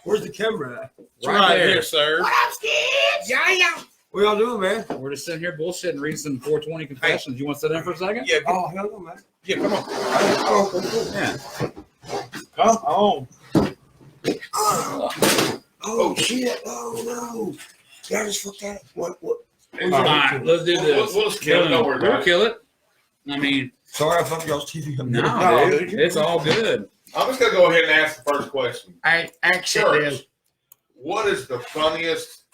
Where's the camera at? Right there, sir. What up, kids? Yeah. What y'all doing, man? We're just sitting here bullshitting, reading some 420 confessions. You want to sit in for a second? Yeah. Oh, hell no, man. Yeah, come on. Oh, Yeah. Come on. oh, shit. Oh, no. Y'all just fucked that. What? All right, let's do this. We'll just kill it. Don't worry about We'll it. kill it. I mean, Sorry, I fucked y'all's TV. no, dude. It's all good. I'm just going to go ahead and ask the first question. Actually, What is the funniest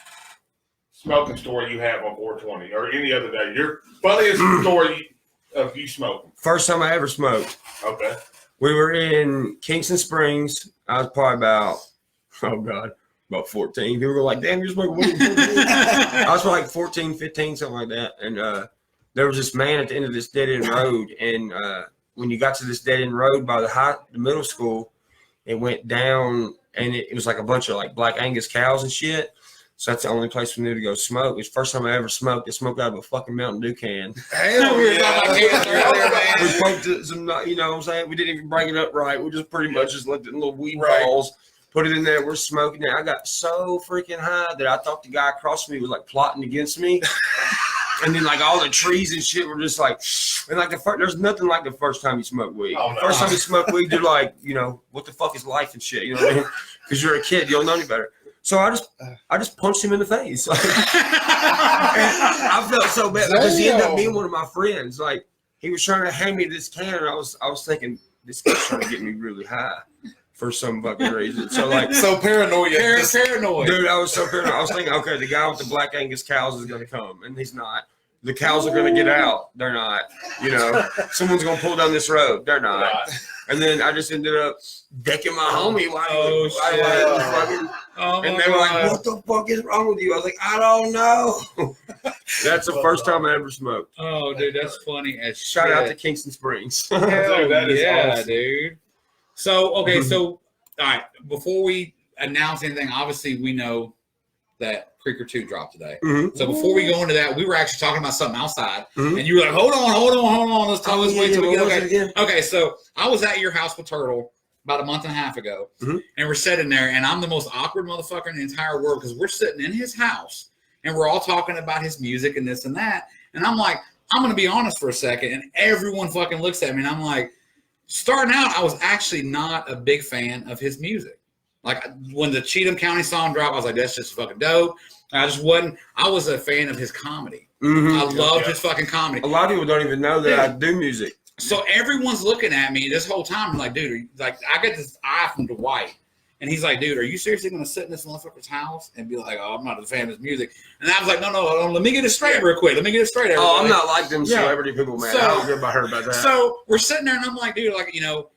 smoking story you have on 420 or any other day? Your funniest story of you smoking? first time I ever smoked. Okay. We were in Kingston Springs. I was probably about 14. People were like, damn, you're smoking weed. I was probably like 14, 15, something like that. And there was this man at the end of this dead-end road. And when you got to this dead-end road by the middle school, it went down, and it was like a bunch of like Black Angus cows and shit. So that's the only place we knew to go smoke. It was the first time I ever smoked. I smoked out of a fucking Mountain Dew can. Hell yeah. We smoked some, you know what I'm saying? We didn't even break it up right. We just pretty much just left it in little weed balls, put it in there. We're smoking it. I got so freaking high that I thought the guy across from me was like plotting against me. And then like all the trees and shit were just like, and like there's nothing like the first time you smoke weed. Oh, no. First time you smoke weed, you're like, you know, what the fuck is life and shit? You know what I mean? Because you're a kid, you don't know any better. So I just punched him in the face. Like, I felt so bad because he ended up being one of my friends. Like he was trying to hand me this can, and I was thinking this guy's trying to get me really high for some fucking reason. So like So paranoid. Paranoid. dude, I was so paranoid. I was thinking, okay, the guy with the Black Angus cows is gonna come, and he's not. The cows are gonna get out. They're not. You know, someone's gonna pull down this road. They're not. And then I just ended up decking my homie while he was fucking. And they were like, what the fuck is wrong with you? I was like, I don't know. That's the first time I ever smoked. Oh, dude, that's funny as shit. Shout out to Kingston Springs. Hell That is yeah, awesome. dude. So, okay, so, all right, before we announce anything, obviously we know that Creeker 2 dropped today. Mhm. So before we go into that, we were actually talking about something outside, and you were like, hold on, let's talk, let's wait till we get, okay, so I was at your house with Turtle about a month and a half ago, and we're sitting there, and I'm the most awkward motherfucker in the entire world because we're sitting in his house, and we're all talking about his music and this and that, and I'm like, I'm going to be honest for a second, and everyone fucking looks at me, and I'm like, starting out, I was actually not a big fan of his music. Like, when the Cheatham County song dropped, I was like, that's just fucking dope. I was a fan of his comedy. I loved his fucking comedy. A lot of people don't even know that I do music. So everyone's looking at me this whole time. I'm like, dude, I get this eye from Dwight. And he's like, dude, are you seriously going to sit in this motherfucker's house and be like, oh, I'm not a fan of his music? And I was like, no, let me get it straight real quick. Everybody. Oh, I'm not like them celebrity people, man. So, I don't give a heard about that. So we're sitting there, and I'm like, dude, like, you know,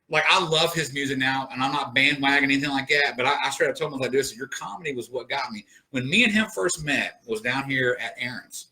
like, I love his music now, and I'm not bandwagoning anything like that, but I straight up told him, I was like, dude, so your comedy was what got me. When me and him first met was down here at Aaron's.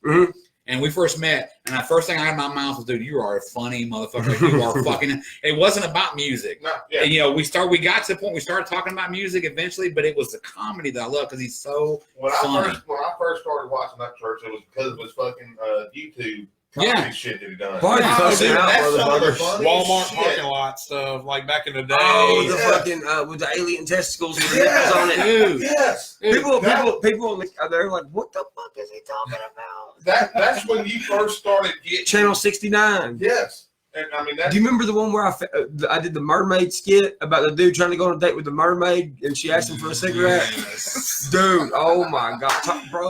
And we first met, and the first thing I had in my mouth was, dude, you are a funny motherfucker. You are fucking. It wasn't about music. And, you know, we got to the point we started talking about music eventually, but it was the comedy that I love because he's so funny. When I first started watching Upchurch, it was because of his fucking YouTube comedy shit that he done. Why you cussing out, motherfuckers? Walmart parking lot stuff, like back in the day. Oh, the fucking with the alien testicles with the nipples on it. Dude. Yes. People, they're like, what the fuck is he talking about? That's when you first started getting Channel 69. Yes. And I mean, Do you remember the one where I did the mermaid skit about the dude trying to go on a date with the mermaid and she asked him for a cigarette? Yes. Dude, oh my God.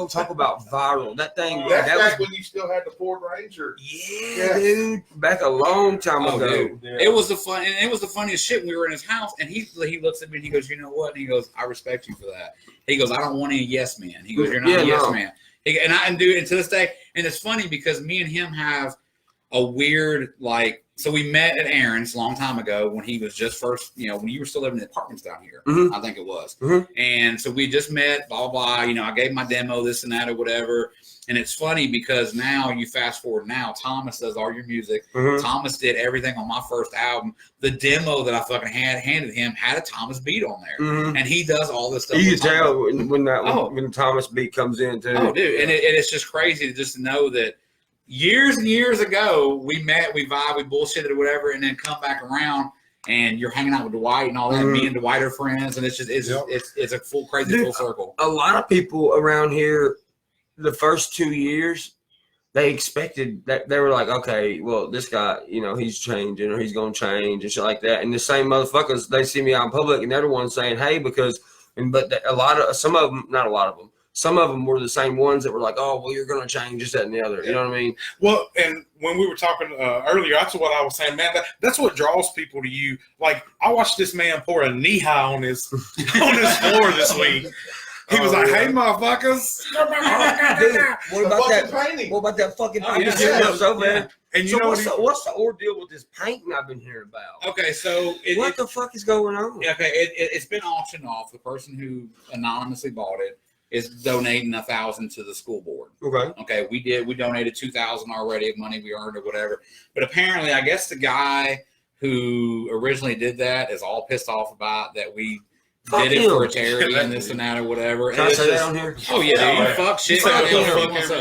Talk about viral. That thing. that's that back was, when you still had the Ford Ranger. yeah, dude. Back a long time ago. Dude. It was the funniest shit. We were in his house, and he looks at me and he goes, you know what? And he goes, I respect you for that. He goes, I don't want any yes man. He goes, you're not a yes man. And to this day, and it's funny because me and him have a weird, like, so we met at Aaron's a long time ago when he was just first, you know, when you were still living in the apartments down here, I think it was. And so we just met, blah, blah, blah. You know, I gave my demo, this and that or whatever. And it's funny because now you fast forward now, Thomas does all your music. Thomas did everything on my first album. The demo that I fucking handed him had a Thomas beat on there. And he does all this stuff. You can tell when the Thomas beat comes in, too. Oh, dude. And it's just crazy to know that years and years ago, we met, we vibed, we bullshitted or whatever, and then come back around and you're hanging out with Dwight and all that. Me and Dwight are friends, and it's just it's a full crazy full circle. A lot of people around here, the first 2 years, they expected that they were like, okay, well, this guy, he's changing or he's gonna change and shit like that. And the same motherfuckers, they see me out in public, and they're the ones saying, hey, some of them, not a lot of them. Some of them were the same ones that were like, oh, well, you're going to change this, that, and the other. You know what I mean? Well, and when we were talking earlier, that's what I was saying, man. That's what draws people to you. Like, I watched this man pour a knee high on his floor this week. He was like, hey, motherfuckers. Dude, what about that painting? What about that fucking painting? So bad. And what's the ordeal with this painting I've been hearing about? Okay, so what the fuck is going on? Okay, it's been auctioned off. The person who anonymously bought it is donating $1,000 to the school board. Okay, we donated $2,000 already of money we earned or whatever. But apparently, I guess the guy who originally did that is all pissed off about that we did it for a charity and this and that or whatever. Can I say that on here? Oh yeah, dude. Fuck shit. Whatever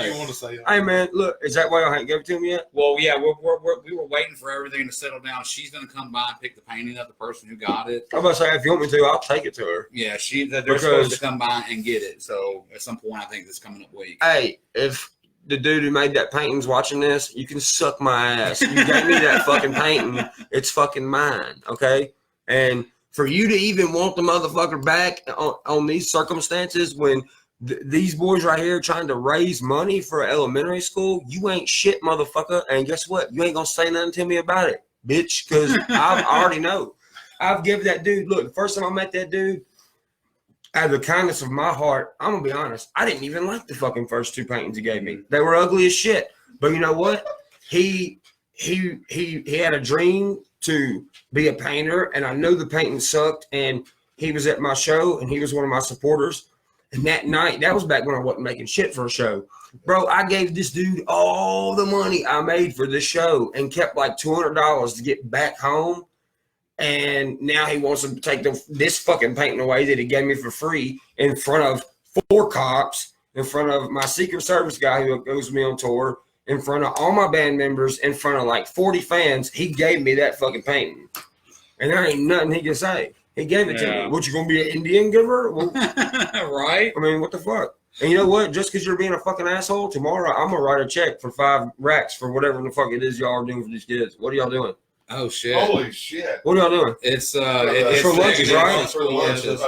you want to say. Hey man, look, is that why y'all haven't given it to me yet? Well, yeah, we were waiting for everything to settle down. She's gonna come by and pick the painting up, the person who got it. I'm about to say, if you want me to, I'll take it to her. Yeah, they're supposed to come by and get it. So at some point, I think this coming up week. Hey, if the dude who made that painting's watching this, you can suck my ass. You gave me that fucking painting. It's fucking mine, okay? And for you to even want the motherfucker back on these circumstances when these boys right here trying to raise money for elementary school, you ain't shit, motherfucker. And guess what? You ain't gonna say nothing to me about it, bitch, because I already know. I've given that dude, look, the first time I met that dude, out of the kindness of my heart, I'm gonna be honest, I didn't even like the fucking first 2 paintings he gave me. They were ugly as shit. But you know what? He had a dream to be a painter, and I know the painting sucked, and he was at my show, and he was one of my supporters. And that night, that was back when I wasn't making shit for a show. Bro, I gave this dude all the money I made for this show and kept like $200 to get back home. And now he wants to take this fucking painting away that he gave me for free in front of 4 cops, in front of my Secret Service guy who goes with me on tour, in front of all my band members, in front of like 40 fans. He gave me that fucking painting. And there ain't nothing he can say. He gave it to me. What, you going to be an Indian giver? Well, right? I mean, what the fuck? And you know what? Just because you're being a fucking asshole, tomorrow I'm going to write a check for 5 racks for whatever the fuck it is y'all are doing for these kids. What are y'all doing? Oh, shit. Holy shit. What are y'all doing? It's for lunches, right? It's for lunches.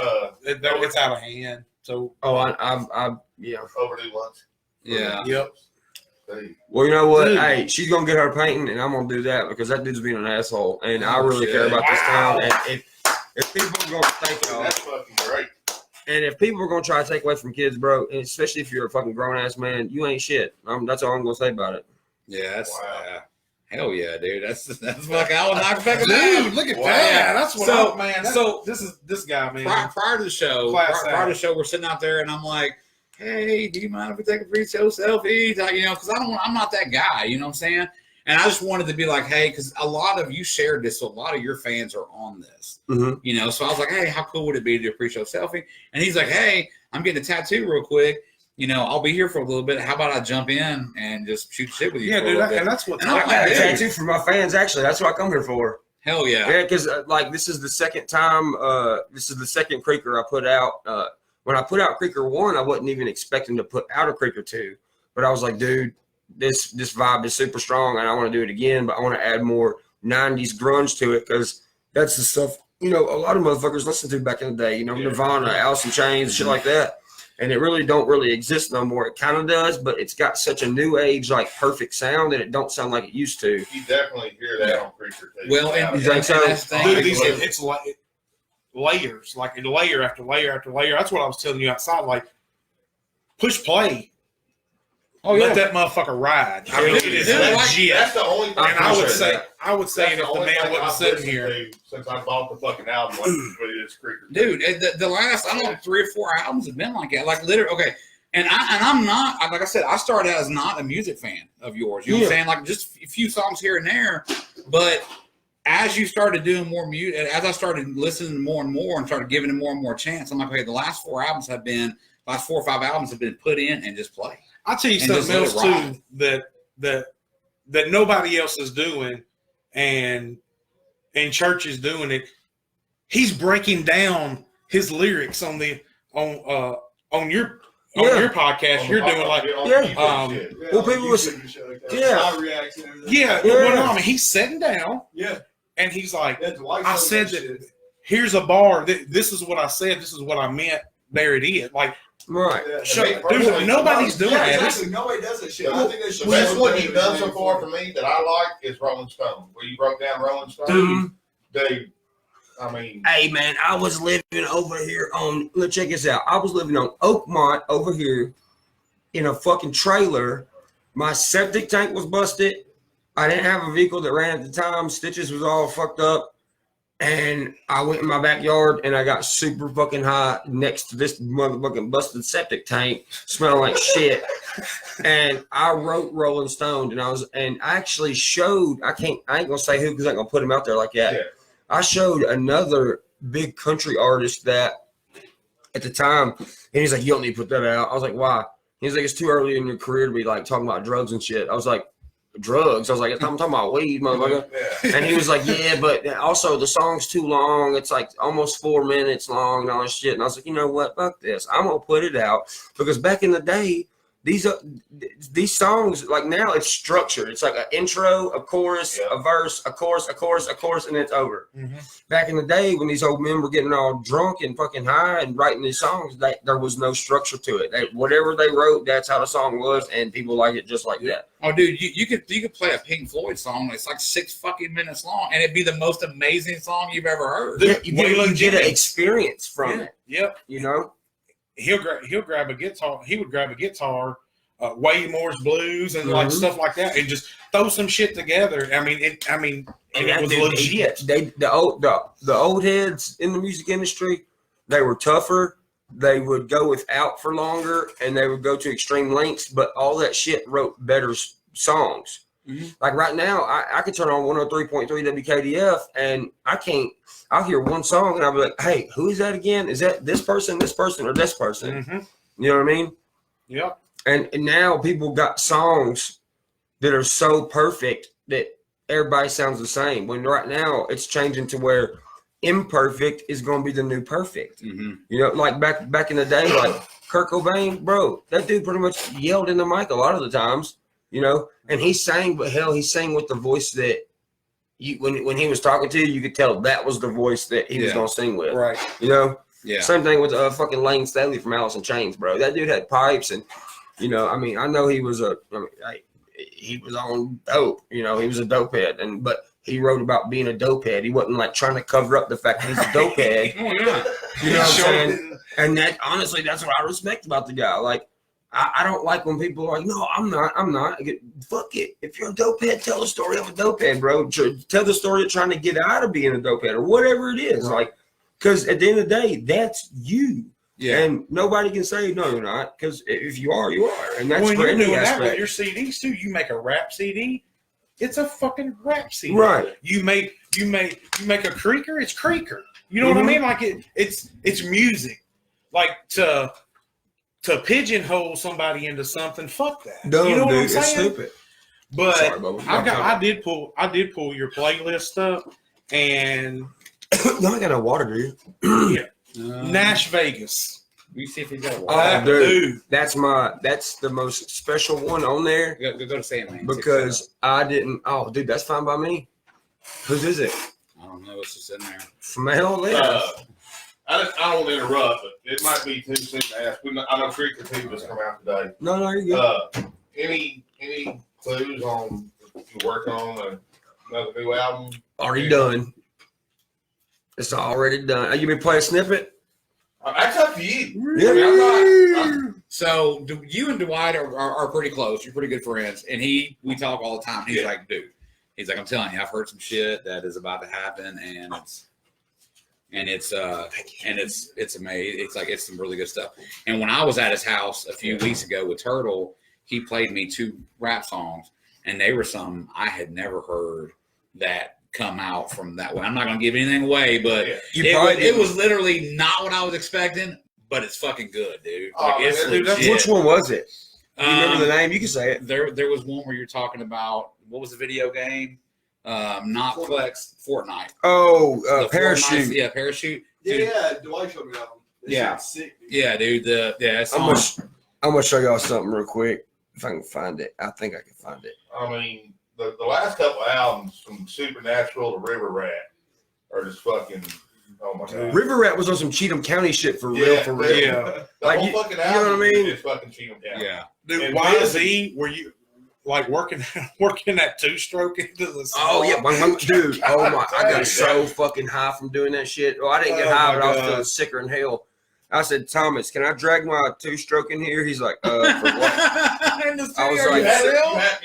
It's out of hand. So yeah. Overdue lunch. Yeah. Yep. Well, you know what? Dude. Hey, she's gonna get her painting, and I'm gonna do that because that dude's being an asshole, and I really care about this town. And if people are gonna think, that's fucking great. And if people are gonna try to take away from kids, bro, and especially if you're a fucking grown ass man, you ain't shit. That's all I'm gonna say about it. Yeah, that's hell yeah, dude. That's fucking. I was knocking back dude. Look at that. That's what man. So this guy, man. Prior to the show, we're sitting out there, and I'm like, hey, do you mind if we take a pre-show selfie? Because I'm not that guy, you know what I'm saying? And I just wanted to be like, hey, because a lot of you shared this, so a lot of your fans are on this, So I was like, hey, how cool would it be to do a pre-show selfie? And he's like, hey, I'm getting a tattoo real quick. I'll be here for a little bit. How about I jump in and just shoot shit with you? Yeah, dude, and that's what I got a tattoo for my fans. Actually, that's what I come here for. Hell yeah, yeah. Because this is the second time. This is the second Creeker I put out. When I put out Creeker 1, I wasn't even expecting to put out a Creeker 2. But I was like, dude, this vibe is super strong, and I want to do it again. But I want to add more 90s grunge to it because that's the stuff a lot of motherfuckers listened to back in the day. Nirvana, Alice in Chains, shit like that. And it really don't exist no more. It kind of does, but it's got such a new age, like perfect sound that it don't sound like it used to. You definitely hear that on Creature. Well, and it's like layers, like layer after layer after layer. That's what I was telling you outside. Like, push play. Oh yeah, let that motherfucker ride. I mean, it is legit. That's the only thing. And I would say, if the man wasn't sitting here since I bought the fucking album, but it is Creeker. Dude, the last 3 or 4 albums have been like that. Like literally, okay. And I'm not, like I said, I started out as not a music fan of yours. You know what I'm saying? Like just a few songs here and there. But as you started doing more music, as I started listening more and more and started giving it more and more chance, I'm like, okay, the last 4 or 5 albums have been put in and just play. I'll tell you something else too that nobody else is doing, and and Church is doing it, he's breaking down his lyrics on your podcast. You're doing like well, people was my reaction. Well, I mean, he's sitting down. Yeah. And he's like, I said that. Here's a bar. This is what I said. This is what I meant. There it is. Like, right. Dude, nobody's doing that. Exactly. Nobody does that shit. I think they should. The best one you've done so far for me that I like is Rolling Stone, where you broke down Rolling Stone. Dude, I mean, hey man, I was living over here on. Let's check this out. I was living on Oakmont over here in a fucking trailer. My septic tank was busted. I didn't have a vehicle that ran at the time. Stitches was all fucked up. And I went in my backyard and I got super fucking high next to this motherfucking busted septic tank, smelling like shit. And I wrote Rolling Stone, and I actually showed. I ain't gonna say who because I'm gonna put him out there like that. Yeah. I showed another big country artist that at the time, and he's like, "You don't need to put that out." I was like, "Why?" He's like, "It's too early in your career to be like talking about drugs and shit." I was like, drugs. I was like, I'm talking about weed, motherfucker. Yeah. And he was like, yeah, but also the song's too long. It's like almost 4 minutes long and all this shit. And I was like, you know what? Fuck this. I'm going to put it out. Because back in the day, these songs, like now it's structured. It's like an intro, a chorus, a verse, a chorus, a chorus, a chorus, and it's over. Mm-hmm. Back in the day when these old men were getting all drunk and fucking high and writing these songs, there was no structure to it. Whatever they wrote, that's how the song was, and people like it just like that. Oh, dude, you could play a Pink Floyd song that's like 6 fucking minutes long, and it'd be the most amazing song you've ever heard. Yeah, you get an experience from it. Yep. You know? He'll grab a guitar. He would grab a guitar, Waymore's Blues, and like stuff like that, and just throw some shit together. I mean, it was legit. The old heads in the music industry, they were tougher. They would go without for longer, and they would go to extreme lengths. But all that shit wrote better songs. Mm-hmm. Like right now, I could turn on 103.3 WKDF, and I'll hear one song, and I'll be like, "Hey, who is that again? Is that this person, or this person?" Mm-hmm. You know what I mean? Yep. And now people got songs that are so perfect that everybody sounds the same. When right now it's changing to where imperfect is going to be the new perfect. Mm-hmm. You know, like back in the day, like Kurt Cobain, bro, that dude pretty much yelled in the mic a lot of the times, you know, and he sang, but hell, he sang with the voice that when he was talking to you, you could tell that was the voice that he was going to sing with. Right. You know? Yeah. Same thing with fucking Lane Staley from Alice in Chains, bro. That dude had pipes, and, you know, I mean, I know he was he was on dope, you know, he was a dope head, but he wrote about being a dope head. He wasn't like trying to cover up the fact that he's a dope head. You know what I'm saying? And that, honestly, that's what I respect about the guy. Like, I don't like when people are like, no, I'm not. Fuck it. If you're a dope head, tell the story of a dope head, bro. Tell the story of trying to get out of being a dope head or whatever it is. Right. Like, because at the end of the day, that's you. Yeah. And nobody can say, no, you're not. Because if you are, you are. And that's for any aspect. That with your CDs, too. You make a rap CD, it's a fucking rap CD. Right. You make a creaker, it's creaker. You know what I mean? Like it's music. Like to pigeonhole somebody into something, fuck that. No, you know what dude, I'm saying? It's stupid. But sorry, I did pull your playlist up, and no, I got no water, dude. Yeah. Nash Vegas. You see if you got water. Dude, that's the most special one on there. Go to Sam, man. Because I didn't. Oh, dude, that's fine by me. Whose is it? I don't know. It's just in there. Smell it. I don't want to interrupt, but it might be too soon to ask. I know Creek and just come out today. No, you're good. Any clues on you working on another new album? Already done. It's already done. You been playing a snippet? That's up to you. Yeah. So you and Dwight are pretty close. You're pretty good friends, and we talk all the time. He's like, dude. He's like, I'm telling you, I've heard some shit that is about to happen, and it's amazing. It's like it's some really good stuff. And when I was at his house a few weeks ago with Turtle, he played me 2 rap songs, and they were some I had never heard that come out from that way. I'm not gonna give anything away, but it was literally not what I was expecting. But it's fucking good, dude. Like, it's legit. Which one was it? Do you remember the name? You can say it. There was one where you're talking about what was the video game? not Flex, Fortnite. Oh, The Parachute. Fortnite, yeah, Parachute. Dude. Yeah, Dwight showed me that one. That Yeah. shit's sick, dude. Yeah, dude. I'm gonna show y'all something real quick if I can find it. I think I can find it. I mean, the last couple albums from Supernatural to River Rat are just fucking. Oh my god. River Rat was on some Cheatham County shit for real, for real. Yeah. The Like, whole you fucking know album what I mean? is fucking Cheatham County. Yeah. Dude, And YZ, were you like working that two-stroke into the song? Oh yeah, dude. Oh my! I got so fucking high from doing that shit. Well, I didn't get Oh, high, my but I was God. feeling sicker than hell. I said, Thomas, can I drag my two-stroke in here? He's like, for what? In the I was studio, like-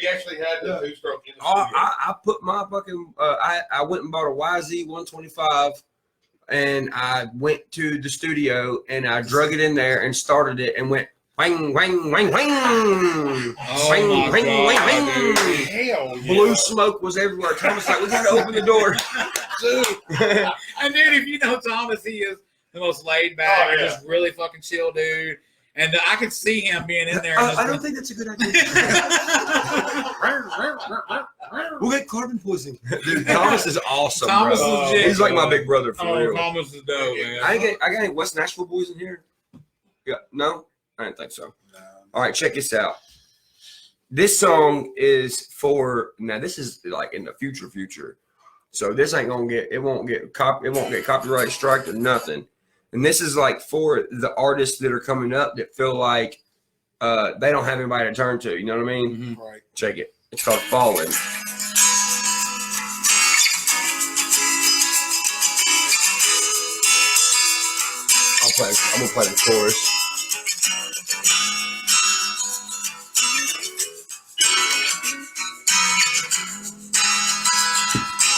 You actually had the two-stroke in the Oh, studio. I put my fucking. I went and bought a YZ 125, and I went to the studio and I drug it in there and started it and went wang wang wang wang. Oh Wang, my wang, God, wang, wang. dude. Hell yeah. Blue smoke was everywhere. Thomas like, we gotta open the door. Dude. And dude, if you know Thomas, he is the most laid back, Oh, yeah. just really fucking chill dude. And I could see him being in there. I don't think that's a good idea. We'll get carbon poisoning. Dude, Thomas is awesome, Thomas bro. is legit, He's like my bro. big brother for Oh, real. Thomas is dope, man. I got any West Nashville boys in here? Yeah, no, I didn't think so. All right, check this out. This song is for now. This is like in the future. So this ain't gonna get. It won't get copyright striked or nothing. And this is like for the artists that are coming up that feel like they don't have anybody to turn to. You know what I mean? Mhm. Right. Check it. It's called Fallen. I'm gonna play the chorus.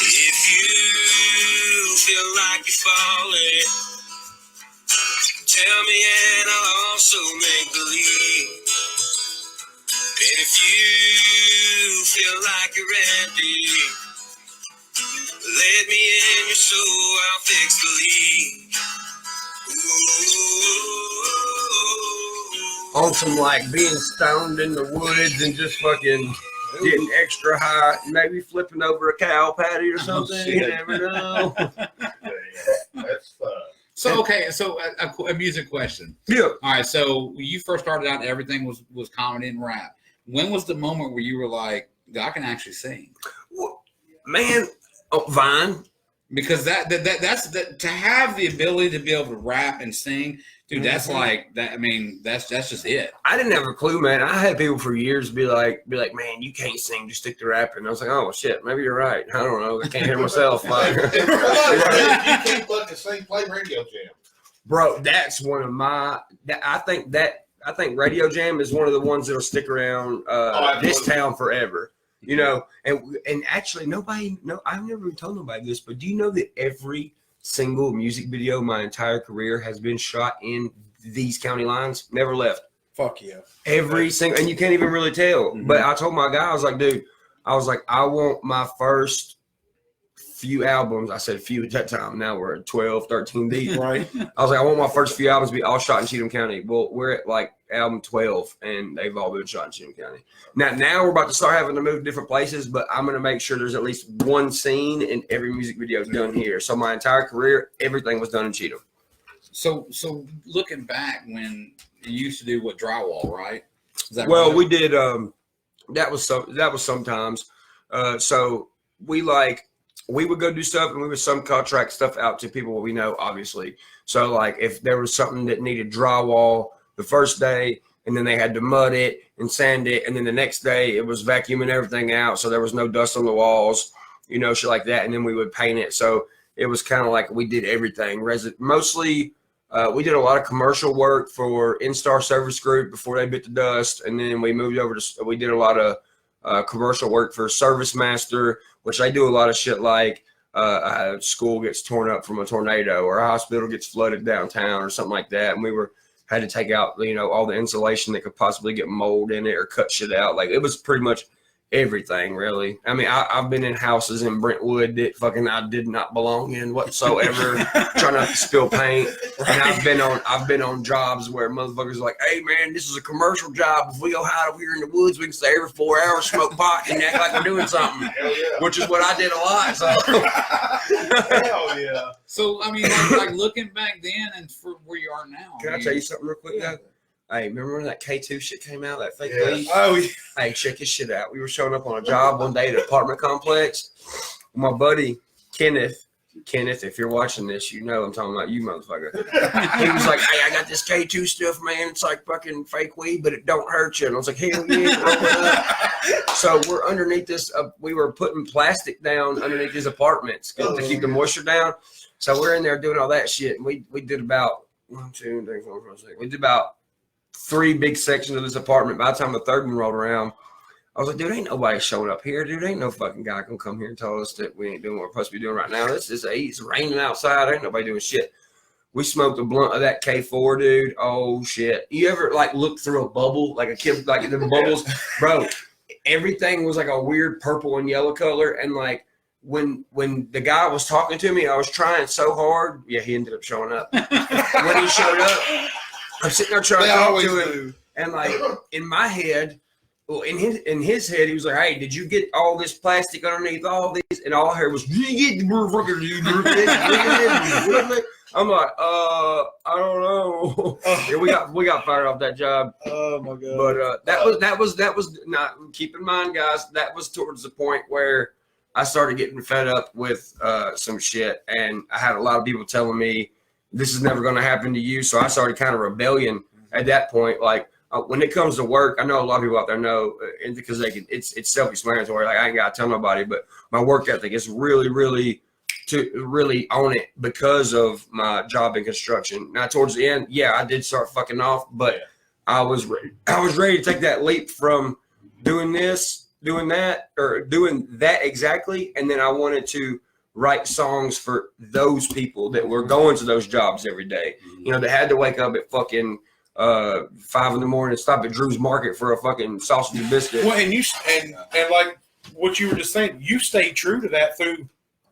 If you feel like you're falling, tell me and I'll also make believe. And if you feel like you're empty, let me in your soul, I'll fix the leak. Ooh. On some like being stoned in the woods and just fucking getting extra high, maybe flipping over a cow patty or something. You shit. never know. That's So okay, so a music question. Yeah. All right, so when you first started out, everything was comedy and rap. When was the moment where you were like, I can actually sing? Man, Vine. Because that's to have the ability to be able to rap and sing, dude. That's like that. I mean, that's just it. I didn't have a clue, man. I had people for years be like, man, you can't sing, just stick to rapping. I was like, oh shit, maybe you're right. I don't know. I can't hear myself. Like, you can't fucking sing, play Radio Jam. bro, that's one of my. I think Radio Jam is one of the ones that'll stick around this town forever. You know, and actually I've never even told nobody this, but do you know that every single music video my entire career has been shot in these county lines? Never left. Fuck yeah. Every single, and you can't even really tell. Mhm. But I told my guy, I was like, dude, I want my first few albums. I said few at that time. Now we're at 12, 13 deep. Right. I was like, I want my first few albums to be all shot in Cheatham County. Well, we're at like album 12, and they've all been shot in Cheatham County. Now we're about to start having to move to different places, but I'm going to make sure there's at least one scene in every music video done here. So my entire career, everything was done in Cheatham. So looking back when you used to do drywall, right? Is that Well, right? we did. That was sometimes. So we would go do stuff, and we would subcontract stuff out to people we know, obviously. So like if there was something that needed drywall the first day, and then they had to mud it and sand it, and then the next day it was vacuuming everything out, so there was no dust on the walls, you know, shit like that. And then we would paint it. So it was kind of like we did everything. Mostly, we did a lot of commercial work for Instar Service Group before they bit the dust, and then we moved over to. We did a lot of commercial work for Service Master, which I do a lot of shit like a school gets torn up from a tornado, or a hospital gets flooded downtown, or something like that, and we had to take out, you know, all the insulation that could possibly get mold in it or cut shit out. Like it was pretty much everything, really. I mean, I've been in houses in Brentwood that fucking I did not belong in whatsoever, trying not to spill paint. And I've been on jobs where motherfuckers are like, hey man, this is a commercial job. If we go hide over here in the woods, we can stay every 4 hours, smoke pot, and act like we're doing something. Hell yeah. Which is what I did a lot. So. Hell yeah. So I mean, like looking back then and for where you are now. Can I tell you something real quick? Yeah. Hey, remember when that K2 shit came out? That fake Yeah. leaf? Oh, yeah. Hey, check this shit out. We were showing up on a job one day at an apartment complex. My buddy, Kenneth, if you're watching this, you know I'm talking about you, motherfucker. He was like, hey, I got this K2 stuff, man. It's like fucking fake weed, but it don't hurt you. And I was like, hell yeah. Roll it up. So we're underneath this. We were putting plastic down underneath these apartments to keep the moisture down. So we're in there doing all that shit. And we did about 1, 2, 3, 4, 5, 6. We did about 3 big sections of this apartment. By the time the third one rolled around, I was like, dude, ain't nobody showing up here. Dude, ain't no fucking guy gonna come here and tell us that we ain't doing what we're supposed to be doing right now. It's raining outside. Ain't nobody doing shit. We smoked a blunt of that K4, dude. Oh shit. You ever like look through a bubble, like a kid, like the bubbles? Bro, everything was like a weird purple and yellow color. And like when the guy was talking to me, I was trying so hard. Yeah, he ended up showing up. When he showed up, I'm sitting there trying to talk to him, and like in my head, well, in his head, he was like, "Hey, did you get all this plastic underneath all these?" And all I heard was, "Get the motherfucker." I'm like, I don't know. Yeah, we got fired off that job. Oh my god! But that was not. Keep in mind, guys, that was towards the point where I started getting fed up with some shit, and I had a lot of people telling me, this is never going to happen to you. So I started kind of rebellion at that point. Like when it comes to work, I know a lot of people out there know because it's self-explanatory. Like I ain't got to tell nobody, but my work ethic is really on it because of my job in construction. Now towards the end, yeah, I did start fucking off, but I was ready to take that leap from doing this, doing that, or doing that exactly. And then I wanted to write songs for those people that were going to those jobs every day. You know, they had to wake up at fucking 5 in the morning and stop at Drew's Market for a fucking sausage and biscuit. Well, and like what you were just saying, you stayed true to that through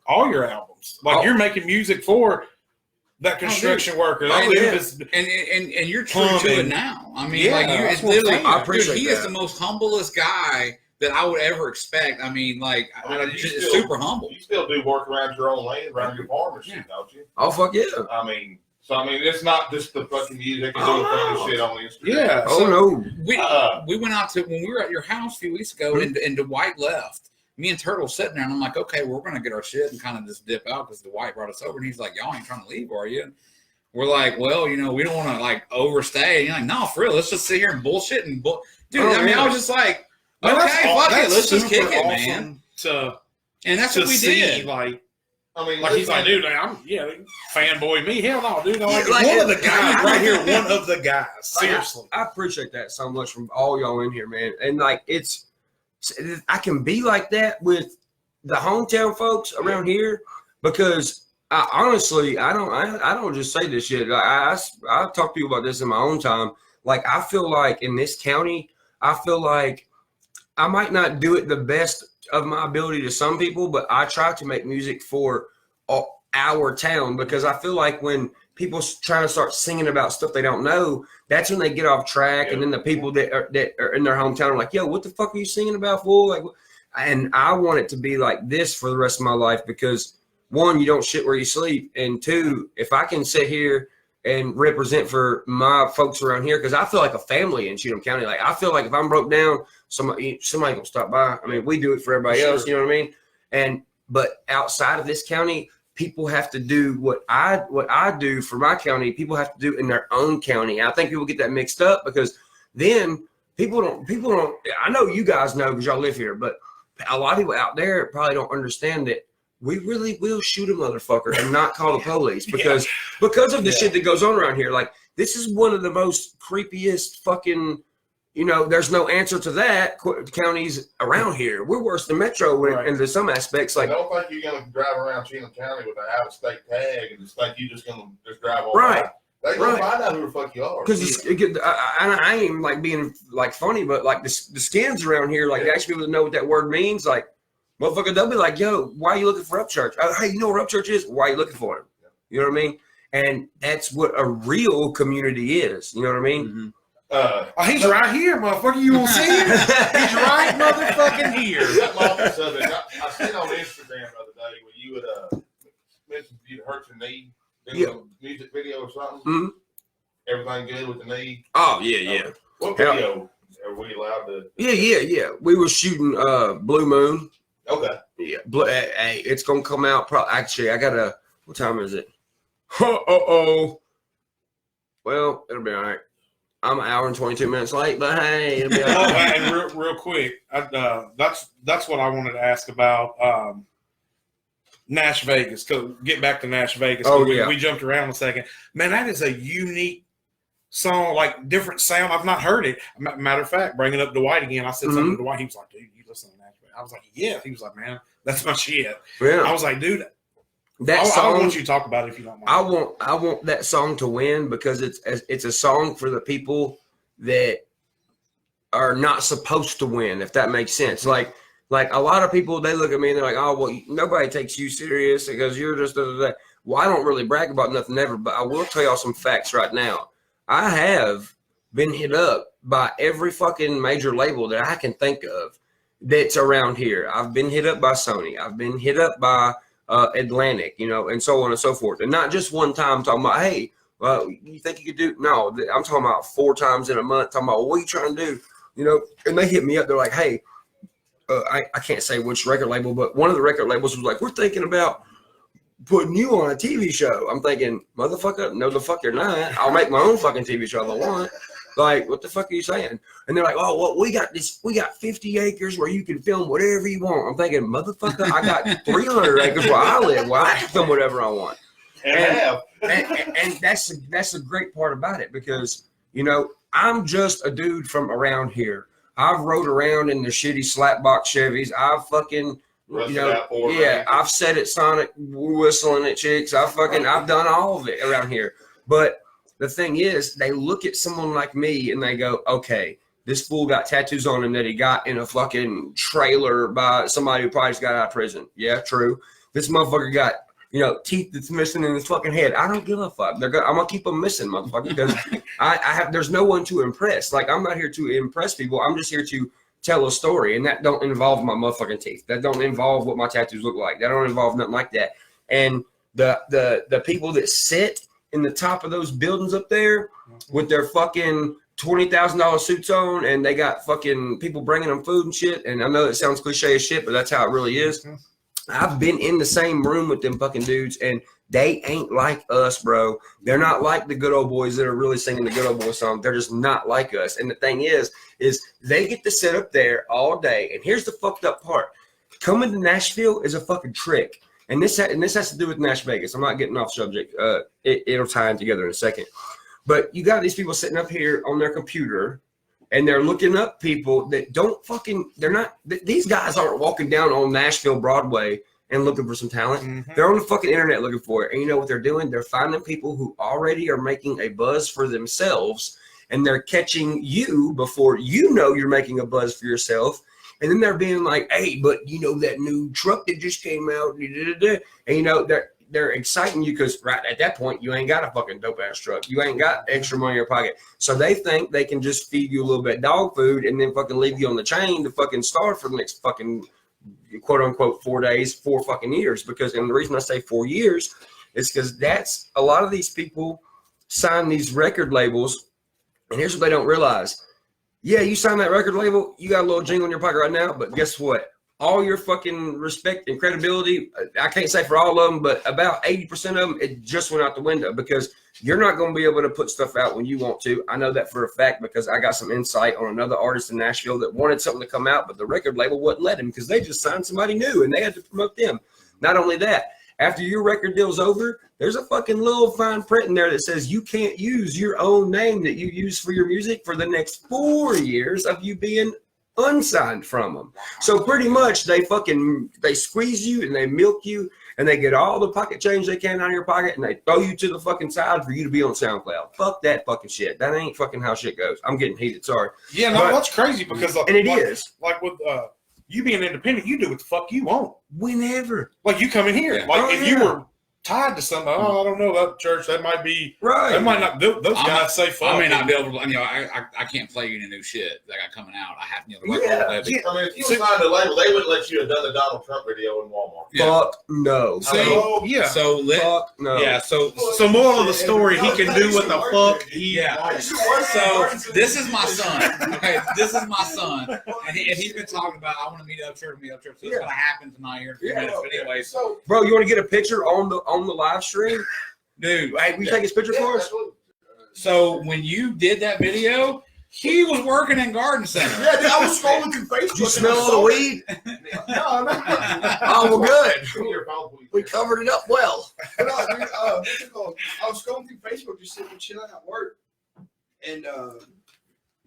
all your albums. Like you're making music for that construction worker. And you're true to it now. I mean, like it's literally, I appreciate dude, he is the most humblest guy that I would ever expect. I mean, like, just super humble. You still do work around your own land, around your farm and shit, don't you? Oh, fuck yeah. I mean, it's not just the fucking music and doing funny shit on Instagram. Yeah. Oh, no. We went out to, when we were at your house a few weeks ago, and Dwight left. Me and Turtle sitting there, and I'm like, okay, we're going to get our shit and kind of just dip out because Dwight brought us over. And he's like, y'all ain't trying to leave, are you? And we're like, well, you know, we don't want to, like, overstay. And you're like, no, for real, let's just sit here and bullshit. And dude, I was just like, okay, fuck it, let's just kick it, man. And that's what we did. Like, I mean, like he's like, dude, I'm fanboy me. Hell no, dude. Like, like one of the guys right here, one of the guys. Seriously. I appreciate that so much from all y'all in here, man. And like I can be like that with the hometown folks around here because I honestly I don't just say this shit. I talk to you about this in my own time. Like I feel like in this county, I feel like I might not do it the best of my ability to some people, but I try to make music for our town because I feel like when people trying to start singing about stuff they don't know, that's when they get off track. And then the people that are in their hometown are like, yo, what the fuck are you singing about, fool? Like, and I want it to be like this for the rest of my life because 1, you don't shit where you sleep. And 2, if I can sit here and represent for my folks around here, because I feel like a family in Cheatham County. Like I feel like if I'm broke down, somebody gonna stop by. I mean, we do it for everybody else, you know what I mean? But outside of this county, people have to do what I do for my county. People have to do in their own county. And I think people get that mixed up because then people don't. I know you guys know because y'all live here, but a lot of people out there probably don't understand that we really will shoot a motherfucker and not call the police because of the shit that goes on around here. Like this is one of the most creepiest fucking, you know, there's no answer to that counties around here. We're worse than Metro into some aspects. Like, I don't think you're going to drive around Cheatham County with an out-of-state tag and just think you're just going to just drive on right. by. They gonna find out who the fuck you are. Because I ain't even like being like funny, but like the skins around here, like actually people that know what that word means, like motherfucker, they'll be like, "Yo, why are you looking for Upchurch? Hey, you know what Upchurch is? Why are you looking for him?" You know what I mean? And that's what a real community is. You know what I mean? He's right here, motherfucker. You won't see him? He's right motherfucking here. I seen on Instagram the other day where you would mention you'd hurt your knee in a music video or something. Mm-hmm. Everything good with the knee? Oh yeah. What video are we allowed to? Yeah. We were shooting Blue Moon. Okay. Yeah. Hey, it's gonna come out. Actually, I gotta. What time is it? Well, it'll be all right. I'm an hour and 22 minutes late, but hey, it'll be all right. And real quick, that's what I wanted to ask about Nash Vegas. Get back to Nash Vegas. We jumped around a second. Man, that is a unique song, like different sound. I've not heard it. Matter of fact, bringing up Dwight again, I said something to Dwight. He was like, "Dude, you listen to Nash Vegas?" I was like, "Yeah." He was like, "Man, that's my shit." Yeah. I was like, "Dude." That song, I want you to talk about it if you don't mind. I want that song to win because it's a song for the people that are not supposed to win, if that makes sense. Like a lot of people, they look at me and they're like, "Oh, well, nobody takes you serious because you're just that." Well, I don't really brag about nothing ever, but I will tell y'all some facts right now. I have been hit up by every fucking major label that I can think of that's around here. I've been hit up by Sony. I've been hit up by Atlantic, and so on and so forth. And not just one time talking about, "Hey, you think you could do?" No, I'm talking about 4 times in a month talking about, "What are you trying to do?" And they hit me up. They're like, "Hey, I can't say which record label, but one of the record labels was like, we're thinking about putting you on a TV show." I'm thinking, motherfucker, no the fuck you're not. I'll make my own fucking TV show if I want. Like, what the fuck are you saying? And they're like, "Oh, well, we got 50 acres where you can film whatever you want." I'm thinking, motherfucker, I got 300 acres where I live, where I can film whatever I want. And that's a great part about it because, I'm just a dude from around here. I've rode around in the shitty slapbox Chevys. I've fucking, I've sat at Sonic whistling at chicks. I've done all of it around here. But the thing is, they look at someone like me and they go, "Okay, this fool got tattoos on him that he got in a fucking trailer by somebody who probably just got out of prison." Yeah, true. This motherfucker got, teeth that's missing in his fucking head. I don't give a fuck. I'm gonna keep them missing, motherfucker, because there's no one to impress. Like, I'm not here to impress people. I'm just here to tell a story, and that don't involve my motherfucking teeth. That don't involve what my tattoos look like. That don't involve nothing like that. And the people that sit in the top of those buildings up there with their fucking $20,000 suits on, and they got fucking people bringing them food and shit. And I know that sounds cliche as shit, but that's how it really is. I've been in the same room with them fucking dudes, and they ain't like us, bro. They're not like the good old boys that are really singing the good old boy song. They're just not like us. And the thing is they get to sit up there all day. And here's the fucked up part. Coming to Nashville is a fucking trick. And this has to do with Nash Vegas. I'm not getting off subject. It'll tie in together in a second. But you got these people sitting up here on their computer, and they're looking up people that these guys aren't walking down on Nashville Broadway and looking for some talent. Mm-hmm. They're on the fucking internet looking for it. And you know what they're doing? They're finding people who already are making a buzz for themselves, and they're catching you before you know you're making a buzz for yourself. And then they're being like, "Hey, but that new truck that just came out," and they're exciting you because right at that point you ain't got a fucking dope ass truck. You ain't got extra money in your pocket. So they think they can just feed you a little bit of dog food and then fucking leave you on the chain to fucking starve for the next fucking quote unquote 4 days, 4 fucking years. And the reason I say 4 years is because that's a lot of these people sign these record labels, and here's what they don't realize. Yeah, you sign that record label, you got a little jingle in your pocket right now, but guess what? All your fucking respect and credibility, I can't say for all of them, but about 80% of them, it just went out the window because you're not going to be able to put stuff out when you want to. I know that for a fact because I got some insight on another artist in Nashville that wanted something to come out, but the record label wouldn't let him because they just signed somebody new and they had to promote them. Not only that, after your record deal's over, there's a fucking little fine print in there that says you can't use your own name that you use for your music for the next 4 years of you being unsigned from them. So pretty much they squeeze you and they milk you and they get all the pocket change they can out of your pocket, and they throw you to the fucking side for you to be on SoundCloud. Fuck that fucking shit. That ain't fucking how shit goes. I'm getting heated. Sorry. Yeah, no, that's crazy because and it is like with you being independent, you do what the fuck you want. Whenever. Like you come in here, like if you were tied to something, I don't know, that church, that might be right. That might not. Those guys say fuck. I may not be able to. I can't play any new shit that got coming out. I have the record label. I mean, if you signed a label, they wouldn't let you have done the Donald Trump video in Walmart. Fuck no. Yeah. So fuck no. Yeah. So moral of the story, he can do what the fuck he wants. So this is my son. Okay, this is my son, and he's been talking about I want to meet Upchurch. So it's gonna happen tonight here in a few minutes. But anyway, so bro, you want to get a picture on the live stream? Dude, hey, will you take his picture for us? So when you did that video, he was working in Garden Center. Yeah, dude, I was scrolling through Facebook. You smell all the weed? No. Oh, well, good. We covered it up well. But no, dude, what's it called? I was scrolling through Facebook just sitting chilling at work, and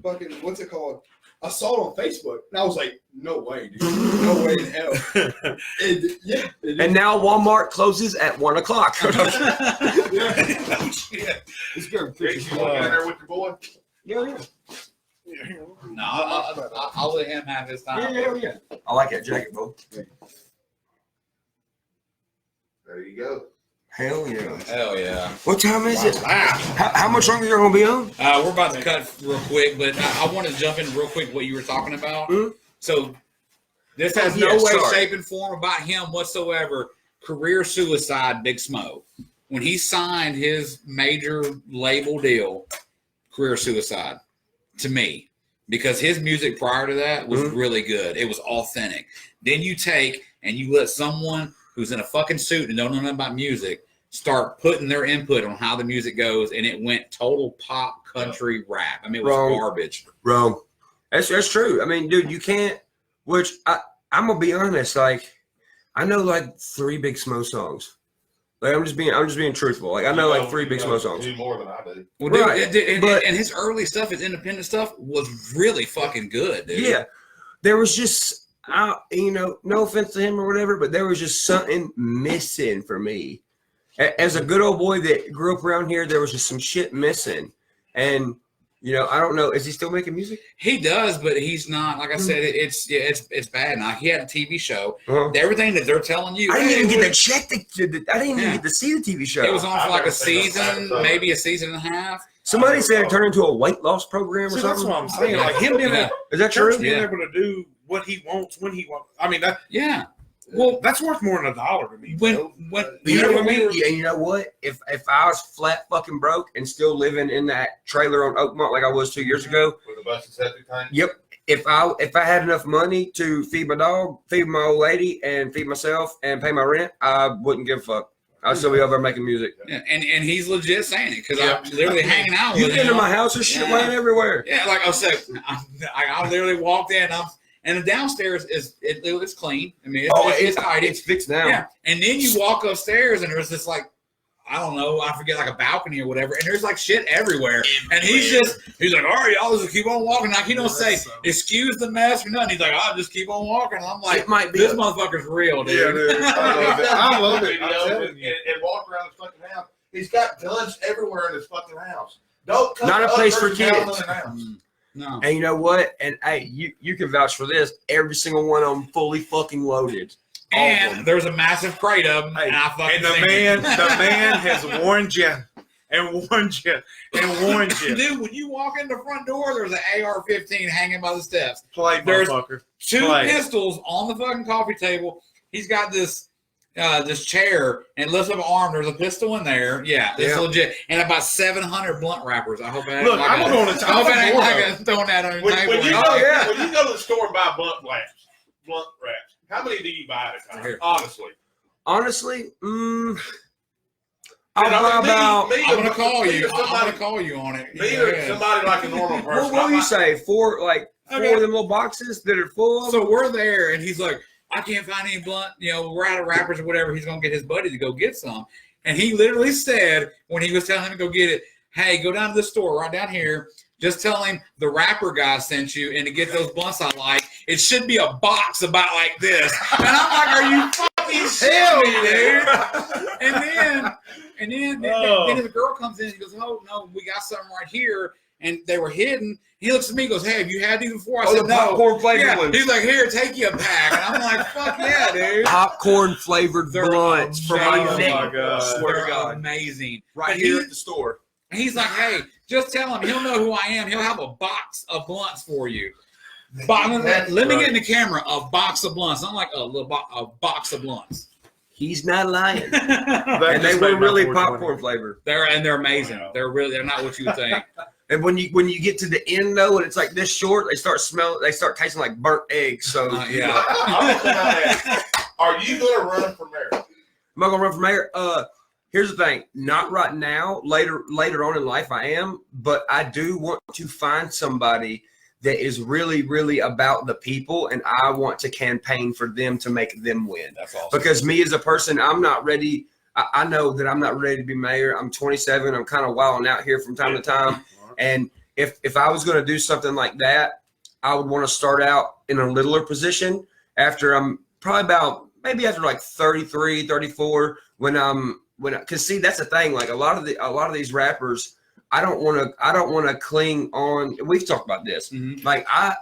fucking what's it called? I saw it on Facebook, and I was like, "No way, dude! No way in hell!" And now Walmart closes at 1:00. It's good. You walk in there with your boy? Yeah. No, I'll let him have his time. Yeah. I like that jacket, bro. There you go. Hell yeah. What time is it? How much longer you going to be on? We're about to cut real quick, but I want to jump in real quick what you were talking about. Mm-hmm. So this has no way, shape, and form about him whatsoever. Career suicide, Big Smo. When he signed his major label deal, career suicide to me, because his music prior to that was really good. It was authentic. Then you take and you let someone who's in a fucking suit and don't know nothing about music start putting their input on how the music goes, and it went total pop country rap. I mean, it was garbage. Wrong. That's true. I mean, dude, you can't. Which I'm gonna be honest. Like, I know like 3 Big Smo songs. Like, I'm just being truthful. Like, I know like 3 Big Smo songs. Do more than I do. Well, dude, and his early stuff, his independent stuff, was really fucking good, dude. Yeah, there was just. No offense to him or whatever, but there was just something missing for me. As a good old boy that grew up around here, there was just some shit missing. And, I don't know. Is he still making music? He does, but he's not. Like I said, it's bad now. He had a TV show. Everything that they're telling you. I didn't even get to check I didn't even get to see the TV show. It was on for like a season, maybe a season and a half. Somebody said it turned into a weight loss program or something. That's what I'm saying. Like him being is that true? Being able to do what he wants when he wants. I mean, well, that's worth more than $1 to me. You know what I mean? Yeah, you know what? If I was flat fucking broke and still living in that trailer on Oakmont like I was 2 years ago, with a busted septic tank. Yep. If I had enough money to feed my dog, feed my old lady, and feed myself and pay my rent, I wouldn't give a fuck. I'd still be over there making music. Yeah, and he's legit saying it because I'm literally hanging out with him. You get into my house, there's shit laying everywhere. Yeah, like I said, I literally walked in. And the downstairs it's clean. I mean, it's tidy. It's fixed now. Yeah. And then you walk upstairs and there's this like, I don't know, I forget, like a balcony or whatever, and there's like shit everywhere. And he's like, all right, y'all just keep on walking. Like he don't say, excuse the mess or nothing. He's like, I'll just keep on walking. And I'm like, this motherfucker's real, dude. Yeah, dude. I love it. And walk around his fucking house. He's got guns everywhere in his fucking house. Don't not a place for kids. No. And you know what? And hey, you can vouch for this. Every single one of them fully fucking loaded. And there's a massive crate of them. Hey, and the man has warned you. Dude, when you walk in the front door, there's an AR-15 hanging by the steps. There's two pistols on the fucking coffee table. He's got this chair and lifts up an arm. There's a pistol in there. Yeah, it's legit. And about 700 blunt wrappers. I hope I look. I'm going to I hope I ain't like throwing that on your table. When you go to the store and buy blunt wraps, how many do you buy at a time? Honestly, I'm gonna call you. I'm gonna call you on it. Me or somebody like a normal person. What do you say? Four of them little boxes that are full of them? So we're there, and he's like, I can't find any blunt, we're out of wrappers or whatever. He's going to get his buddy to go get some. And he literally said, when he was telling him to go get it, hey, go down to the store right down here. Just tell him the rapper guy sent you, and to get those blunts I like, it should be a box about like this. And I'm like, are you fucking Hell, dude. And then the girl comes in and goes, "Oh no, we got something right here." And they were hidden. He looks at me and goes, "Hey, have you had these before?" I said, the "No." popcorn flavored ones. He's like, "Here, take you a pack." And I'm like, "Fuck yeah, dude." Popcorn flavored They're blunts from my amazing. neck. Oh my God. Swear to They're God. amazing. Right But here at the store. He's like, "Hey, just tell him. He'll know who I am. He'll have a box of blunts for you." Let me get in the camera. A box of blunts, not like a box of blunts. He's not lying. That And they just were made my really 420. popcorn flavored. They're amazing. Wow. They're not what you would think. And when you get to the end though, and it's like this short, they start tasting like burnt eggs. So Yeah. I'm gonna come out and ask, are you gonna run for mayor? Am I gonna run for mayor? Here's the thing. Not right now. Later on in life, I am. But I do want to find somebody that is really, really about the people, and I want to campaign for them to make them win. That's awesome. Because me as a person, I'm not ready. I know that I'm not ready to be mayor. I'm 27. I'm kind of wilding out here from time to time. And if I was going to do something like that, I would want to start out in a littler position after I'm probably about maybe after like 33, 34 because see, that's the thing. Like a lot of these rappers, I don't want to cling on. We've talked about this. Mhm. Like I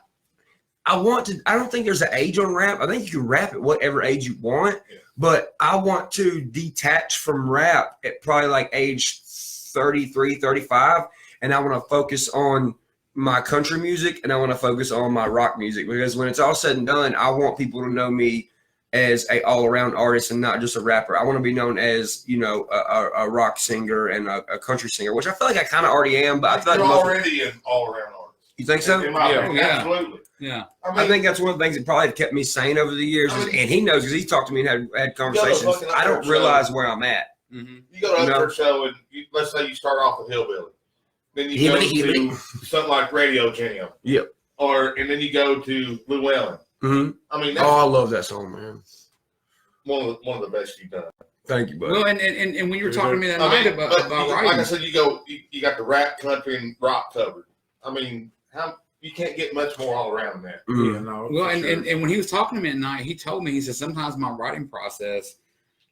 don't think there's an age on rap. I think you can rap at whatever age you want, but I want to detach from rap at probably like age 33, 35. And I want to focus on my country music and I want to focus on my rock music, because when it's all said and done, I want people to know me as a all-around artist and not just a rapper. I want to be known as, a rock singer and a country singer, which I feel like I kind of already am, but I feel like You're most, already an all-around artist. you think so? In my opinion, Yeah. absolutely. Yeah. I think that's one of the things that probably kept me sane over the years, and he knows because he's talked to me and had conversations. fucking I don't Upchurch realize where I'm at. Mm-hmm. You go to You know? Upchurch show and let's say you start off with Hillbilly. Then you Hillbilly. go to something like Radio Jam. Yep. And then you go to Llewellyn. Mm-hmm. I mean, that's Oh, I love that song, man. one of the best you've done. Thank you, buddy. Well, and when you were talking to me that I night mean, about but writing, like I said, you got the rap, country, and rock covered. I mean, you can't get much more all around than that. Mhm. Yeah, no, well, for and, sure. and when he was talking to me at night, he told me, he said, sometimes my writing process,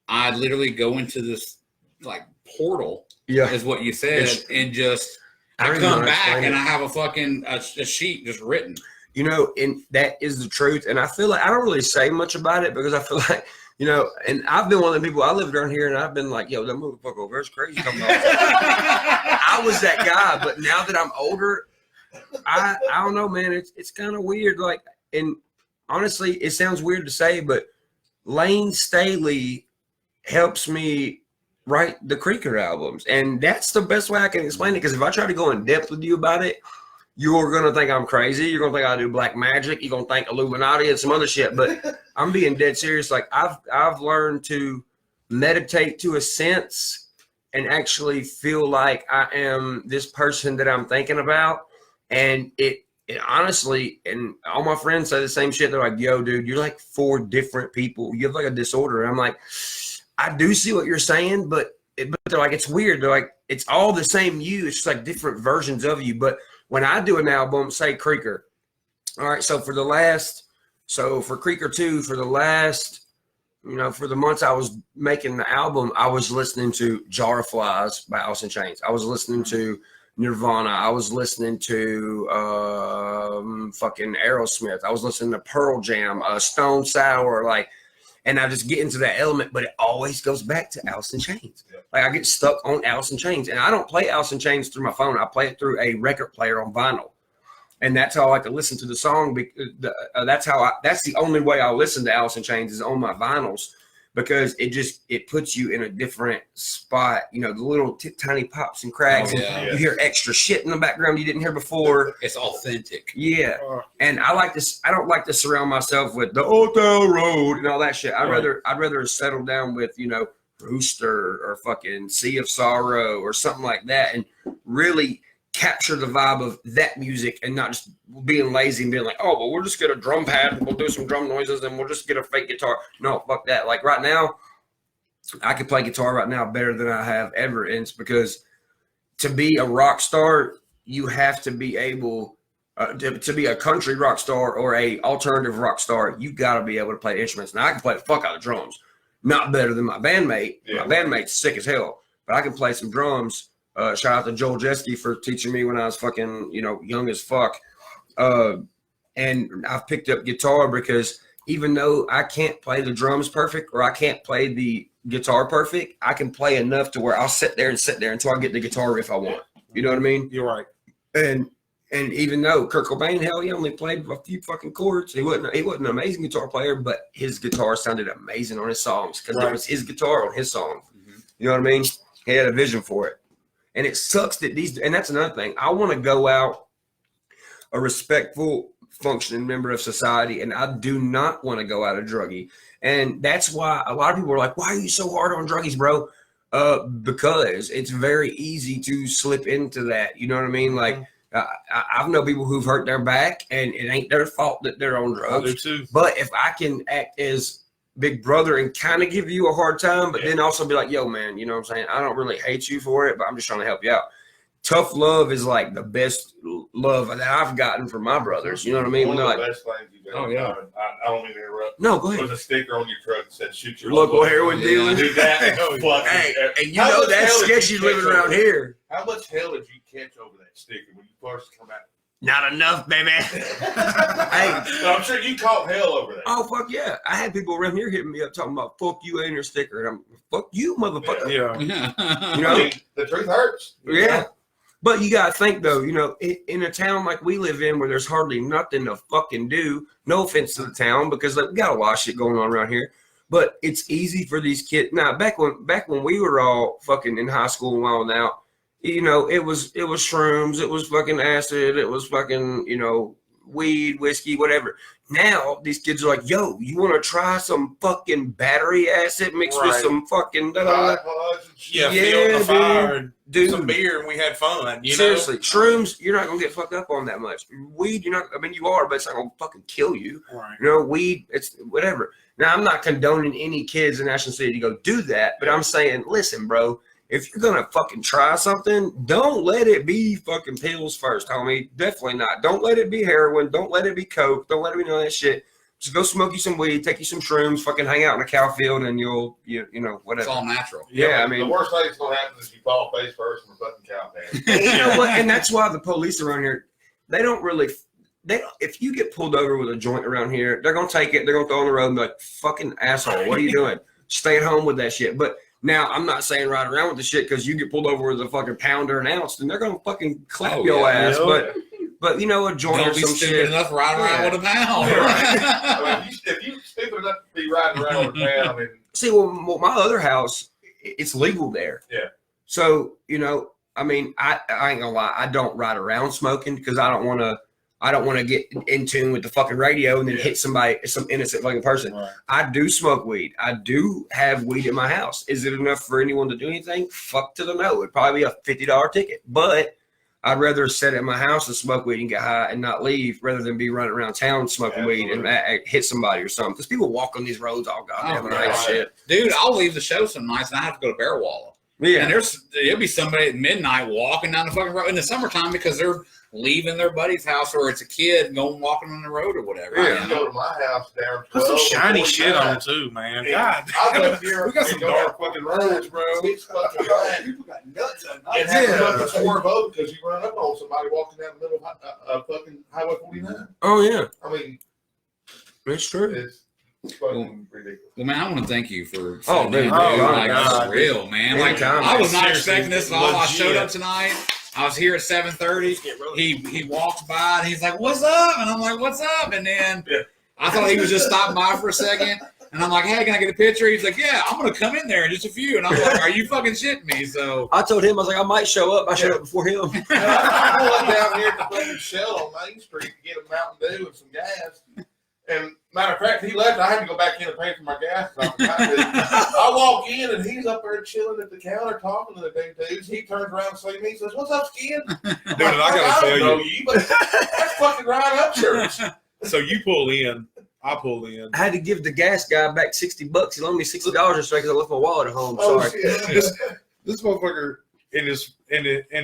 I literally go into this like portal, Yeah. is what you said, It's- and just I I don't even know come how to back explain and it. I have a fucking a sheet just written. And that is the truth. And I feel like I don't really say much about it because I feel like, and I've been one of the people, I lived around here and I've been like, yo, that motherfucker over there's crazy coming off. I was that guy, but now that I'm older, I don't know, man. It's kind of weird. Like, and honestly, it sounds weird to say, but Lane Staley helps me write the Creeker albums. And that's the best way I can explain it. Because if I try to go in depth with you about it, you're going to think I'm crazy. You're going to think I do black magic. You're going to think Illuminati and some other shit. But I'm being dead serious. Like I've learned to meditate to a sense and actually feel like I am this person that I'm thinking about. And it honestly, and all my friends say the same shit. They're like, yo, dude, you're like 4 different people. You have like a disorder. And I'm like, I do see what you're saying, but they're like, it's weird. They're like, it's all the same you. It's just like different versions of you. But when I do an album, say Creeker, all right, so for Creeker 2, for the last, for the months I was making the album, I was listening to Jar of Flies by Alice in Chains. I was listening to Nirvana. I was listening to fucking Aerosmith. I was listening to Pearl Jam, Stone Sour, and I just get into that element, but it always goes back to Alice in Chains. Like I get stuck on Alice in Chains, and I don't play Alice in Chains through my phone. I play it through a record player on vinyl, and that's how I like to listen to the song. That's the only way I'll listen to Alice in Chains is on my vinyls, because it puts you in a different spot. The little tiny pops and cracks. Oh, yeah. And you hear extra shit in the background you didn't hear before. It's authentic. Yeah. And I don't like to surround myself with the Old Town Road and all that shit. I'd rather settle down with, Rooster or fucking Sea of Sorrow or something like that, and really capture the vibe of that music and not just being lazy and being like, oh, well, we'll just get a drum pad and we'll do some drum noises and we'll just get a fake guitar. No, fuck that. Like right now, I can play guitar right now better than I have ever. And it's because to be a rock star, you have to be able to be a country rock star or a alternative rock star. You got to be able to play instruments. Now I can play the fuck out of drums. Not better than my bandmate. Yeah. My bandmate's sick as hell, but I can play some drums. Shout out to Joel Jeske for teaching me when I was fucking, young as fuck. And I've picked up guitar because even though I can't play the drums perfect or I can't play the guitar perfect, I can play enough to where I'll sit there until I get the guitar riff I want. You know what I mean? You're right. And even though Kurt Cobain, hell, he only played a few fucking chords. He wasn't an amazing guitar player, but his guitar sounded amazing on his songs because it was his guitar on his song. Mm-hmm. You know what I mean? He had a vision for it. And it sucks that and that's another thing. I want to go out a respectful, functioning member of society, and I do not want to go out a druggie. And that's why a lot of people are like, why are you so hard on druggies, bro? Because it's very easy to slip into that. You know what I mean? Like, I've known people who've hurt their back, and it ain't their fault that they're on drugs. I do too. But if I can act as big brother and kind of give you a hard time, but then also be like, yo, man, you know what I'm saying? I don't really hate you for it, but I'm just trying to help you out. Tough love is like the best love that I've gotten from my brothers. You know what I mean? One of Like, the best things you've done. Oh, yeah. I don't mean to interrupt. no, go There ahead. was a sticker on your truck that said "Shoot your Local local heroin dealer. Dude, that is fucking. Hey, and you How know much that's hell did you sketchy catch living around over here. How much hell did you catch over that sticker when you first come out? Not enough, baby. Hey. So I'm sure you caught hell over that. Oh, fuck yeah. I had people around here hitting me up talking about fuck you and your sticker. And I'm, fuck you, motherfucker. Yeah. You know? I mean, the truth hurts. Yeah. But you got to think, though, in a town like we live in where there's hardly nothing to fucking do, no offense to the town, because we got a lot of shit going on around here. But it's easy for these kids. Now, back when we were all fucking in high school and wilding out, it was shrooms, it was fucking acid, it was fucking, weed, whiskey, whatever. Now these kids are like, yo, you want to try some fucking battery acid mixed with some fucking Yeah, Yeah, filled the fire and dude. some beer, and we had fun. Seriously, shrooms, you're not gonna get fucked up on that much. Weed, you're not. I mean, you are, but it's not gonna fucking kill you. Right. Weed, it's whatever. Now, I'm not condoning any kids in Ashland City to go do that, but I'm saying, listen, bro, if you're gonna fucking try something, don't let it be fucking pills first, homie. Definitely not. Don't let it be heroin. Don't let it be coke. Don't let it be none of that shit. Just go smoke you some weed, take you some shrooms, fucking hang out in a cow field, and you whatever. It's all natural. Yeah, I mean, the worst thing that's gonna happen is you fall face first in a fucking cow pan. you know what? And that's why the police around here, they don't. If you get pulled over with a joint around here, they're gonna take it, they're gonna throw it on the road and be like, fucking asshole, what are you doing? Stay at home with that shit. But now I'm not saying ride around with the shit because you get pulled over with a fucking pounder an ounce, then they're gonna fucking clap your ass. But a joint Don't or be some stupid shit. enough to ride around with a pound. I mean, if you stupid enough to be riding around with a pan, I mean, See, well, my other house, it's legal there. Yeah. So I mean, I ain't gonna lie, I don't ride around smoking because I don't want to get in tune with the fucking radio and then hit some innocent fucking person. Right. I do smoke weed. I do have weed in my house. Is it enough for anyone to do anything? Fuck to the no. It'd probably be a $50 ticket. But I'd rather sit at my house and smoke weed and get high and not leave rather than be running around town smoking weed and hit somebody or something. Because people walk on these roads all goddamn night. God. Shit. Dude, I'll leave the show some nights and I have to go to Bear Wallow. Yeah. And there'll be somebody at midnight walking down the fucking road in the summertime because they're leaving their buddy's house or it's a kid going walking on the road or whatever. I can go to my house down. Put some 12 shiny before shit nine. on too, man. Yeah. God, I left here. we got some and go dark down fucking roads, bro. 6 fucking nine. People got nuts at And night. have a fucking swerve over because you run up on somebody walking down the middle of fucking Highway 49. Oh, yeah. I mean, It's true. it's fucking ridiculous. Well, man, I want to thank you for Oh, dude. like, God. for real, man. Like, Anytime, I was man. not expecting this at all. I showed Legit. up tonight. I was here at 7:30. He walked by and he's like, "What's up?" And I'm like, "What's up?" And then I thought he was just stopping by for a second. And I'm like, "Hey, can I get a picture?" He's like, "Yeah, I'm gonna come in there in just a few." And I'm like, "Are you fucking shitting me?" So I told him, I was like, I might show up. I showed up before him. I pulled down here at the fucking Shell on Main Street to get a Mountain Dew and some gas. And matter of fact, he left. I had to go back in and pay for my gas. I walk in and he's up there chilling at the counter talking to the big dudes. He turns around and sees me. He says, "What's up, Skin?" Dude, and I gotta tell know you. but that's fucking Ryan Upchurch. So you pull in, I pull in. I had to give the gas guy back $60. He loaned me $60 yesterday because I left my wallet at home. Oh, Sorry. shit. This motherfucker in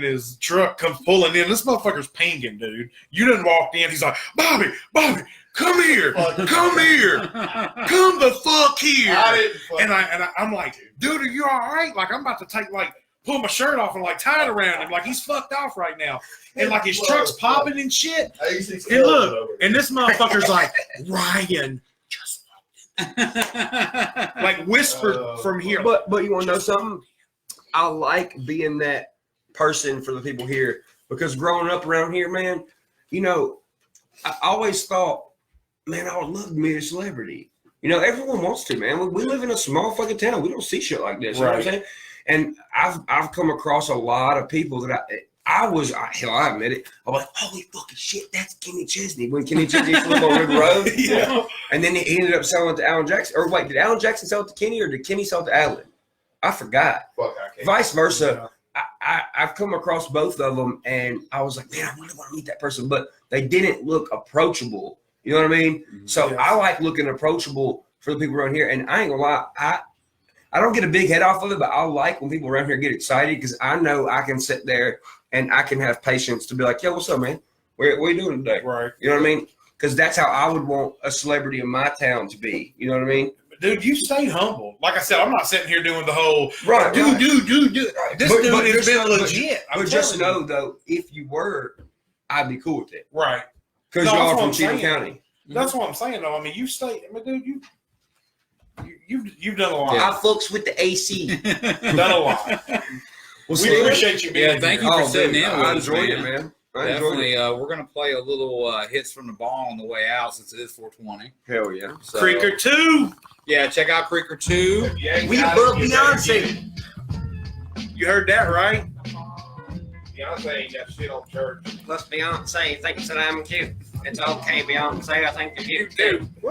his truck comes pulling in. This motherfucker's pinging, dude. You done walked in. He's like, Bobby, come here, come here, come the fuck here. I didn't fucking And I'm like, dude, are you all right? Like, I'm about to pull my shirt off and tie it around him. Like, he's fucked off right now. And his truck's popping and shit. And look, and this motherfucker's like, Ryan, just whispered from here. But you want to know something? I like being that person for the people here because growing up around here, man, I always thought, man, I would love to meet a celebrity. Everyone wants to, man. We live in a small fucking town. We don't see shit like this. You know what I'm saying? And I've come across a lot of people that I admit it. I'm like, holy fucking shit, that's Kenny Chesney. When Kenny Chesney flew on River Road. Yeah. And then he ended up selling it to Alan Jackson. Or wait, did Alan Jackson sell it to Kenny or did Kenny sell it to Alan? I forgot. Fuck, I can't. Vice versa. I've come across both of them, and I was like, man, I really want to meet that person, but they didn't look approachable. You know what I mean? So I like looking approachable for the people around here, and I ain't gonna lie, I don't get a big head off of it, but I like when people around here get excited because I know I can sit there and I can have patience to be like, yo, what's up, man? What are you doing today? Right. You know what I mean? Because that's how I would want a celebrity in my town to be. You know what I mean? Dude, you stay humble. Like I said, I'm not sitting here doing the whole Right. dude. Right. This But dude has been but legit. But just know though, if you were, I'd be cool with it. Right. Because No, that's y'all what from I'm Cheatham saying. County. That's what I'm saying though. I mean, you stay. I mean, dude, you've done a lot. I fucks with the AC. Done a lot. Well, We appreciate you being Yeah, here. thank you for sitting in with I us, enjoyed man. it, man. I enjoyed Definitely, it. we're gonna play a little hits from the ball on the way out since it is 420. Hell yeah. So, Creeker 2. yeah, check out Creeker 2. We above Beyonce. You heard that right? Beyonce ain't got shit on church. Plus Beyonce thinks that I'm cute. It's okay, Beyonce. I think you're cute too.